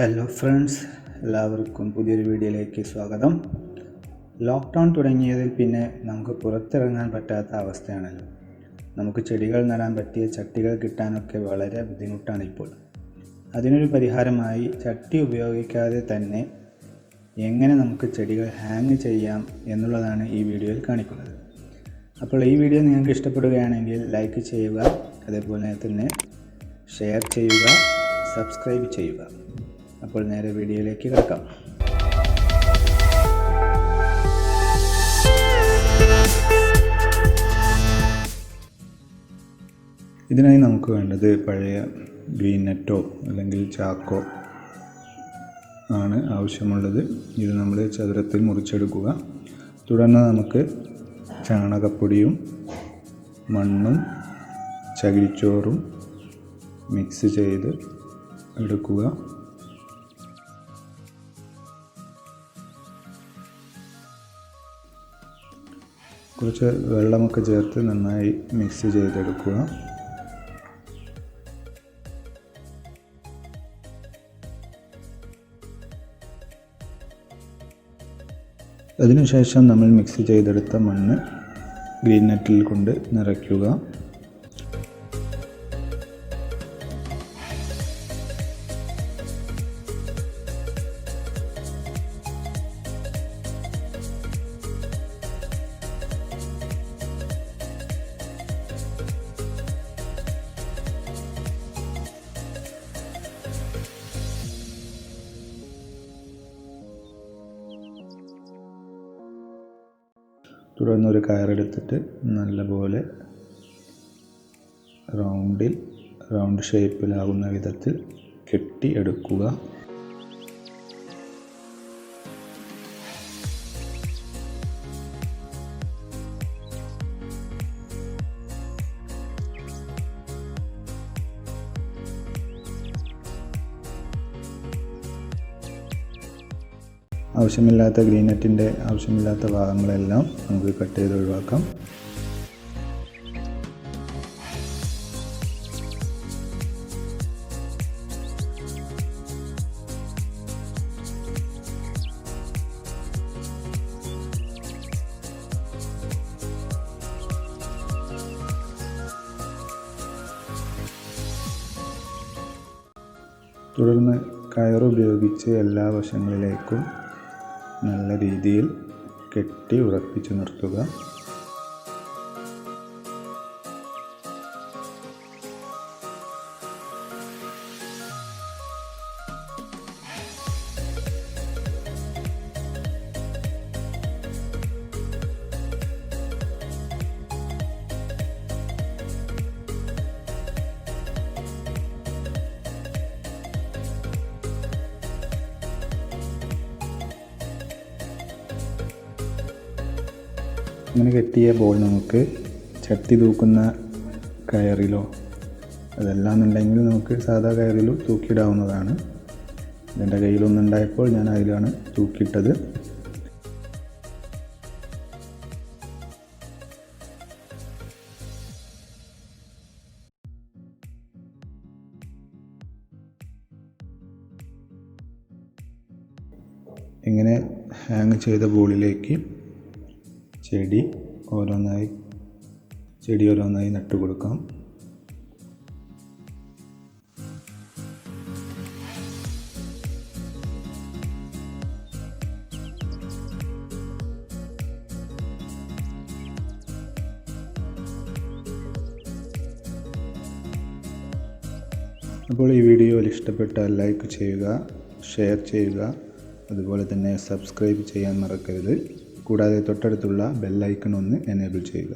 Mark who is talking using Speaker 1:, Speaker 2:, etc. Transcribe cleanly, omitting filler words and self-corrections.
Speaker 1: Hello friends, എല്ലാവർക്കും പുതിയൊരു വീഡിയോയിലേക്ക് സ്വാഗതം. ലോക്ക്ഡൗൺ തുടങ്ങിയതിൽ പിന്നെ നമുക്ക് പുറത്തിറങ്ങാൻ പറ്റാത്ത അവസ്ഥയാണല്ലോ. നമുക്ക് ചെടികൾ നടാൻ പറ്റിയ ചട്ടികൾ കിട്ടാനൊക്കെ വളരെ ബുദ്ധിമുട്ടാണ് ഇപ്പോൾ. അതിനൊരു പരിഹാരമായി ചട്ടി ഉപയോഗിക്കാതെ തന്നെ എങ്ങനെ നമുക്ക് ചെടികൾ ഹാങ് ചെയ്യാം എന്നുള്ളതാണ് ഈ വീഡിയോയിൽ കാണിക്കുന്നത്. അപ്പോൾ ഈ വീഡിയോ നിങ്ങൾക്ക് ഇഷ്ടപ്പെടുകയാണെങ്കിൽ ലൈക്ക് ചെയ്യുക, അതേപോലെ തന്നെ ഷെയർ ചെയ്യുക, സബ്സ്ക്രൈബ് ചെയ്യുക. അപ്പോൾ നേരെ വീഡിയോയിലേക്ക് കിടക്കാം. ഇതിനായി നമുക്ക് വേണ്ടത് പഴയ ഗ്രീൻ നെറ്റോ അല്ലെങ്കിൽ ചാക്കോ ആണ് ആവശ്യമുള്ളത്. ഇത് നമ്മൾ ചതുരത്തിൽ മുറിച്ചെടുക്കുക. തുടർന്ന് നമുക്ക് ചാണകപ്പൊടിയും മണ്ണും ചകിരിച്ചോറും മിക്സ് ചെയ്ത് എടുക്കുക. കുറച്ച് വെള്ളമൊക്കെ ചേർത്ത് നന്നായി മിക്സ് ചെയ്തെടുക്കുക. അതിനുശേഷം നമ്മൾ മിക്സ് ചെയ്തെടുത്ത മണ്ണ് ഗ്രീൻ നെറ്റിൽ കൊണ്ട് നിറയ്ക്കുക. തുടർന്ന് ഒരു കയറെടുത്തിട്ട് നല്ലപോലെ റൗണ്ട് ഷേപ്പിലാകുന്ന വിധത്തിൽ കെട്ടി എടുക്കുക. ആവശ്യമില്ലാത്ത ഗ്രീൻ നെറ്റിൻ്റെ ആവശ്യമില്ലാത്ത ഭാഗങ്ങളെല്ലാം നമുക്ക് കട്ട് ചെയ്ത് ഒഴിവാക്കാം. തുടർന്ന് കയറുപയോഗിച്ച് എല്ലാ വശങ്ങളിലേക്കും നല്ല രീതിയിൽ കെട്ടി ഉറപ്പിച്ച് നിർത്തുക. അങ്ങനെ കെട്ടിയ ബോൾ നമുക്ക് ചട്ടി തൂക്കുന്ന കയറിലോ അതല്ലാന്നുണ്ടെങ്കിൽ നമുക്ക് സാധാ കയറിലോ തൂക്കിയിടാവുന്നതാണ്. എൻ്റെ കയ്യിലൊന്നുണ്ടായപ്പോൾ ഞാൻ അതിലാണ് തൂക്കിയിട്ടത്. ഇങ്ങനെ ഹാങ് ചെയ്ത ബോളിലേക്ക് ചെടി ഓരോന്നായി നട്ടു കൊടുക്കാം. അപ്പോൾ ഈ വീഡിയോയിൽ ഇഷ്ടപ്പെട്ടാൽ ലൈക്ക് ചെയ്യുക, ഷെയർ ചെയ്യുക, അതുപോലെ തന്നെ സബ്സ്ക്രൈബ് ചെയ്യാൻ മറക്കരുത്. കൂടാതെ തൊട്ടടുത്തുള്ള ബെൽ ഐക്കൺ ഒന്ന് എനേബിൾ ചെയ്യുക.